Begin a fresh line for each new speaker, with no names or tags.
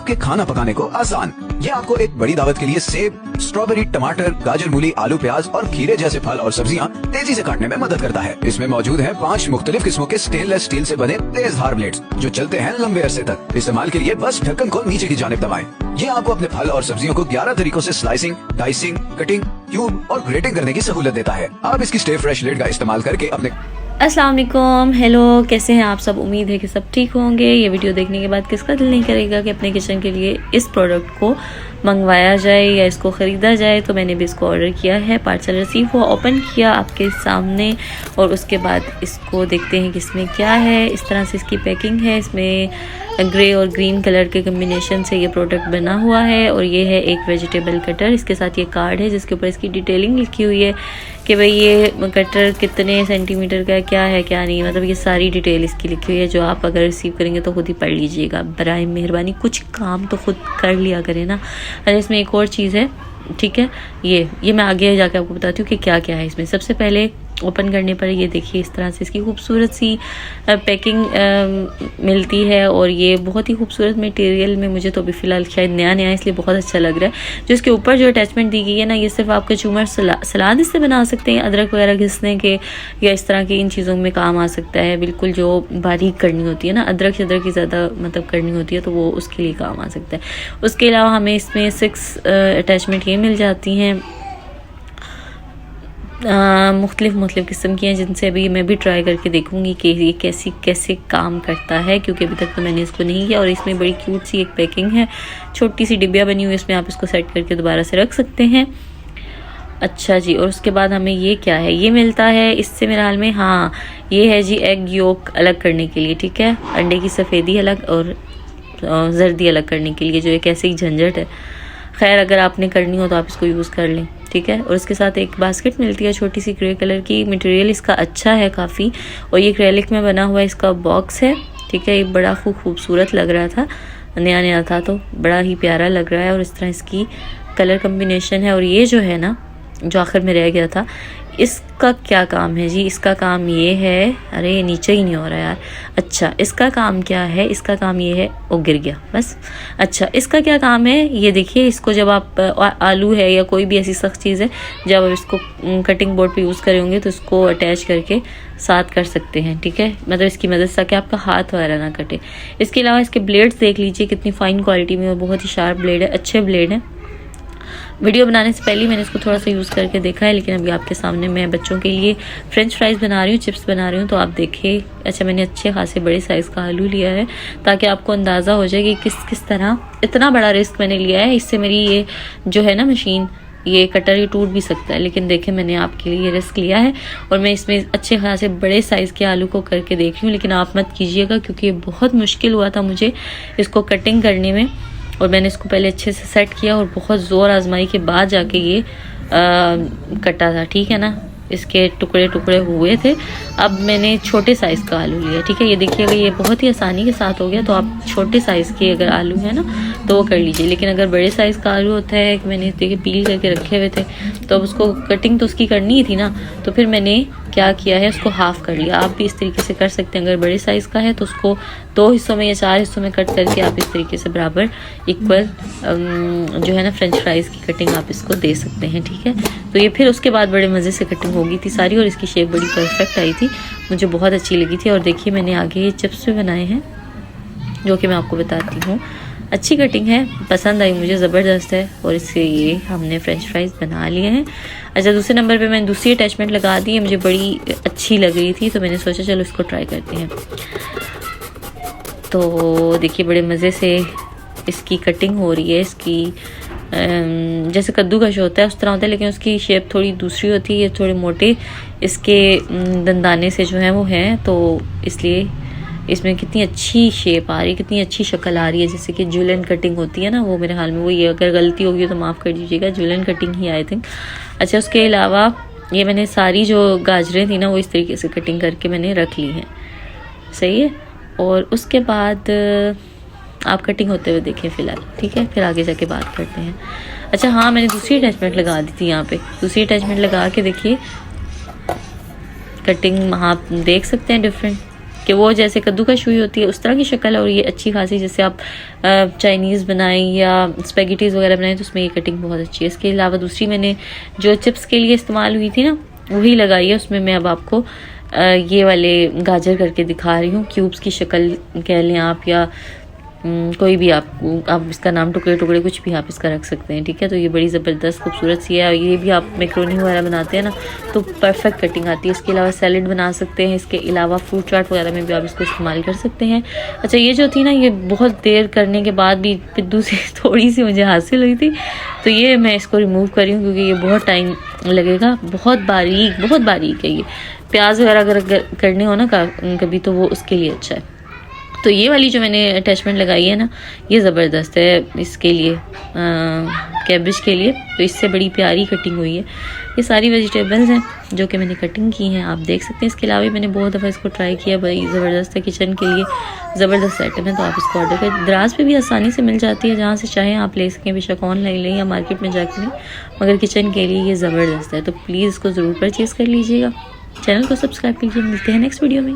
आपके खाना पकाने को आसान। ये आपको एक बड़ी दावत के लिए सेब, स्ट्रॉबेरी, टमाटर, गाजर, मूली, आलू, प्याज और खीरे जैसे फल और सब्जियां तेजी से काटने में मदद करता है। इसमें मौजूद है 5 मुख्तलिफ किस्मों के स्टेनलेस स्टील से बने तेज धार ब्लेड्स जो चलते हैं लंबे अरसे तक। इस्तेमाल के लिए बस ढक्कन को नीचे की जानिब दबाएं। ये आपको अपने फल और सब्जियों को 11 तरीकों से स्लाइसिंग, डाइसिंग, कटिंग, क्यूब और ग्रेटिंग करने की सहूलत देता है। आप इसकी स्टे फ्रेश लिड का इस्तेमाल करके अपने
अस्सलाम वालेकुम, हेलो, कैसे हैं आप सब। उम्मीद है कि सब ठीक होंगे। ये वीडियो देखने के बाद किसका दिल नहीं करेगा कि अपने किचन के लिए इस प्रोडक्ट को मंगवाया जाए या इसको ख़रीदा जाए। तो मैंने भी इसको ऑर्डर किया है, पार्सल रिसीव हुआ, ओपन किया आपके सामने और उसके बाद इसको देखते हैं कि इसमें क्या है। इस तरह से इसकी पैकिंग है। इसमें ग्रे और ग्रीन कलर के कम्बिनेशन से ये प्रोडक्ट बना हुआ है और ये है एक वेजिटेबल कटर। इसके साथ ये कार्ड है जिसके ऊपर इसकी डिटेलिंग लिखी हुई है कि भाई ये कटर कितने सेंटीमीटर का है, क्या है क्या नहीं, मतलब ये सारी डिटेल इसकी लिखी हुई है जो आप अगर रिसीव करेंगे तो खुद ही पढ़ लीजिएगा। बराए मेहरबानी कुछ काम तो खुद कर लिया करें ना। अच्छा, इसमें एक और चीज़ है, ठीक है, ये मैं आगे जाके आपको बताती हूँ कि क्या क्या है इसमें। सबसे पहले ओपन करने पर ये देखिए इस तरह से इसकी खूबसूरत सी पैकिंग मिलती है और ये बहुत ही खूबसूरत मटेरियल में, मुझे तो अभी फ़िलहाल शायद नया नया इसलिए बहुत अच्छा लग रहा है। जो इसके ऊपर जो अटैचमेंट दी गई है ना, ये सिर्फ आपके चूमर सलाद इससे बना सकते हैं, अदरक वगैरह घिसने के या इस तरह के इन चीज़ों में काम आ सकता है। बिल्कुल जो बारीक करनी होती है ना, अदरक की ज़्यादा मतलब करनी होती है तो वो उसके लिए काम आ सकता है। उसके अलावा हमें इसमें 6 अटैचमेंट ये मिल जाती हैं, मुख्तलिफ किस्म की हैं, जिनसे अभी मैं भी ट्राई करके देखूंगी कि ये कैसे काम करता है, क्योंकि अभी तक तो मैंने इसको नहीं किया। और इसमें बड़ी क्यूट सी एक पैकिंग है, छोटी सी डिब्बिया बनी हुई है, इसमें आप इसको सेट करके दोबारा से रख सकते हैं। अच्छा जी, और उसके बाद हमें ये क्या है, ये मिलता है इससे मेरे हाल में, हाँ ये है जी एग योक अलग करने के लिए, ठीक है, अंडे की सफ़ेदी अलग और जर्दी अलग करने के लिए, जो एक ऐसे ही झंझट है। खैर अगर आपने करनी हो तो आप इसको यूज़ कर लें, ठीक है। और इसके साथ एक बास्केट मिलती है छोटी सी ग्रे कलर की। मटेरियल इसका अच्छा है काफ़ी और ये एक्रेलिक में बना हुआ इसका बॉक्स है, ठीक है। ये बड़ा खूबसूरत लग रहा था, नया नया था तो बड़ा ही प्यारा लग रहा है और इस तरह इसकी कलर कम्बिनेशन है। और ये जो है ना, जो आखिर में रह गया था, इसका क्या काम है जी, इसका काम ये है, अरे ये नीचे ही नहीं हो रहा यार। अच्छा, इसका काम क्या है, इसका काम ये है, ओ गिर गया बस। अच्छा, इसका क्या काम है, ये देखिए, इसको जब आप आलू है या कोई भी ऐसी सख्त चीज़ है, जब आप इसको कटिंग बोर्ड पे यूज़ करे होंगे तो इसको अटैच करके साथ कर सकते हैं, ठीक है, मतलब इसकी मदद से कि आपका हाथ वगैरह ना कटे। इसके अलावा इसके ब्लेड्स देख लीजिए कितनी फ़ाइन क्वालिटी में और बहुत ही शार्प ब्लेड है, अच्छे ब्लेड हैं। वीडियो बनाने से पहले मैंने इसको थोड़ा सा यूज़ करके देखा है, लेकिन अभी आपके सामने मैं बच्चों के लिए फ्रेंच फ्राइज़ बना रही हूँ, चिप्स बना रही हूँ, तो आप देखिए। अच्छा, मैंने अच्छे खासे बड़े साइज़ का आलू लिया है ताकि आपको अंदाज़ा हो जाए कि किस तरह इतना बड़ा रिस्क मैंने लिया है। इससे मेरी ये जो है ना मशीन, ये कटर ये टूट भी सकता है, लेकिन देखें मैंने आपके लिए रिस्क लिया है और मैं इसमें अच्छे खासे बड़े साइज़ के आलू को करके देख रही हूँ। लेकिन आप मत कीजिएगा क्योंकि ये बहुत मुश्किल हुआ था मुझे इसको कटिंग करने में, और मैंने इसको पहले अच्छे से सेट किया और बहुत ज़ोर आजमाई के बाद जाके ये कटा था, ठीक है ना। इसके टुकड़े टुकड़े हुए थे। अब मैंने छोटे साइज़ का आलू लिया, ठीक है। ये देखिए, अगर ये बहुत ही आसानी के साथ हो गया तो आप छोटे साइज़ के अगर आलू है ना तो वो कर लीजिए। लेकिन अगर बड़े साइज़ का आलू होता है कि मैंने देखिए पील करके रखे हुए थे, तो अब उसको कटिंग तो उसकी करनी ही थी ना, तो फिर मैंने क्या किया है, उसको हाफ़ कर लिया। आप भी इस तरीके से कर सकते हैं। अगर बड़े साइज़ का है तो उसको 2 हिस्सों में या 4 हिस्सों में कट करके आप इस तरीके से बराबर इक्वल जो है ना फ्रेंच फ्राइज़ की कटिंग आप इसको दे सकते हैं, ठीक है। तो ये फिर उसके बाद बड़े मज़े से कटिंग हो गई थी सारी और इसकी शेप बड़ी परफेक्ट आई थी, मुझे बहुत अच्छी लगी थी। और देखिए मैंने आगे ये चिप्स भी बनाए हैं जो कि मैं आपको बताती हूँ। अच्छी कटिंग है, पसंद आई मुझे, ज़बरदस्त है। और इससे ये हमने फ्रेंच फ्राइज़ बना लिए हैं। अच्छा, दूसरे नंबर पे मैंने दूसरी अटैचमेंट लगा दी है, मुझे बड़ी अच्छी लग रही थी तो मैंने सोचा चलो इसको ट्राई करते हैं। तो देखिए बड़े मज़े से इसकी कटिंग हो रही है। इसकी जैसे कद्दू का होता है उस तरह होता है, लेकिन उसकी शेप थोड़ी दूसरी होती है। ये थोड़े मोटे इसके दंदाने से जो हैं वो हैं, तो इसलिए इसमें कितनी अच्छी शेप आ रही है, कितनी अच्छी शक्ल आ रही है, जैसे कि जुलन कटिंग होती है ना, वो मेरे हाल में वो ये। अगर गलती होगी तो माफ़ कर दीजिएगा, जुलन कटिंग ही आई थिंक। अच्छा, उसके अलावा ये मैंने सारी जो गाजरें थी ना वो इस तरीके से कटिंग करके मैंने रख ली हैं, सही है। और उसके बाद आप कटिंग होते हुए देखें फ़िलहाल, ठीक है, फिर आगे जाके बात करते हैं। अच्छा हाँ, मैंने दूसरी अटैचमेंट लगा दी थी यहाँ पे, दूसरी अटैचमेंट लगा के देखिए कटिंग आप देख सकते हैं डिफरेंट, कि वो जैसे कद्दूकश हुई होती है उस तरह की शक्ल है, और ये अच्छी खासी जैसे आप चाइनीज़ बनाएं या स्पेगेटीज़ वगैरह बनाएं तो उसमें ये कटिंग बहुत अच्छी है। इसके अलावा दूसरी मैंने जो चिप्स के लिए इस्तेमाल हुई थी ना वही लगाई है। उसमें मैं अब आपको ये वाले गाजर करके दिखा रही हूँ, क्यूब्स की शक्ल कह लें आप, या कोई भी आप इसका नाम टुकड़े टुकड़े कुछ भी आप इसका रख सकते हैं, ठीक है। तो ये बड़ी ज़बरदस्त खूबसूरत सी है, और ये भी आप मैक्रोनी वगैरह बनाते हैं ना तो परफेक्ट कटिंग आती है। इसके अलावा सैलेड बना सकते हैं, इसके अलावा फ्रूट चाट वगैरह में भी आप इसको इस्तेमाल कर सकते हैं। अच्छा, ये जो थी ना ये बहुत देर करने के बाद भी पिद्दू से थोड़ी सी मुझे हासिल हुई थी, तो ये मैं इसको रिमूव कर रही हूँ क्योंकि ये बहुत टाइम लगेगा। बहुत बारीक है ये। प्याज वगैरह अगर करने हो ना कभी तो वो उसके लिए अच्छा है। तो ये वाली जो मैंने अटैचमेंट लगाई है ना ये ज़बरदस्त है इसके लिए, कैबेज के लिए। तो इससे बड़ी प्यारी कटिंग हुई है। ये सारी वेजिटेबल्स हैं जो कि मैंने कटिंग की हैं, आप देख सकते हैं। इसके अलावा मैंने बहुत दफ़ा इसको ट्राई किया, बड़ी ज़बरदस्त है, किचन के लिए ज़बरदस्त आइटम है। तो आप इसको ऑर्डर करें, दराज पे भी आसानी से मिल जाती है, जहाँ से चाहें आप ले सकें, बेशक ऑनलाइन लें या मार्केट में जाकर लें, मगर किचन के लिए ये ज़बरदस्त है। तो प्लीज़ इसको ज़रूर परचेज़ कर लीजिएगा। चैनल को सब्सक्राइब कीजिए। मिलते हैं नेक्स्ट वीडियो में।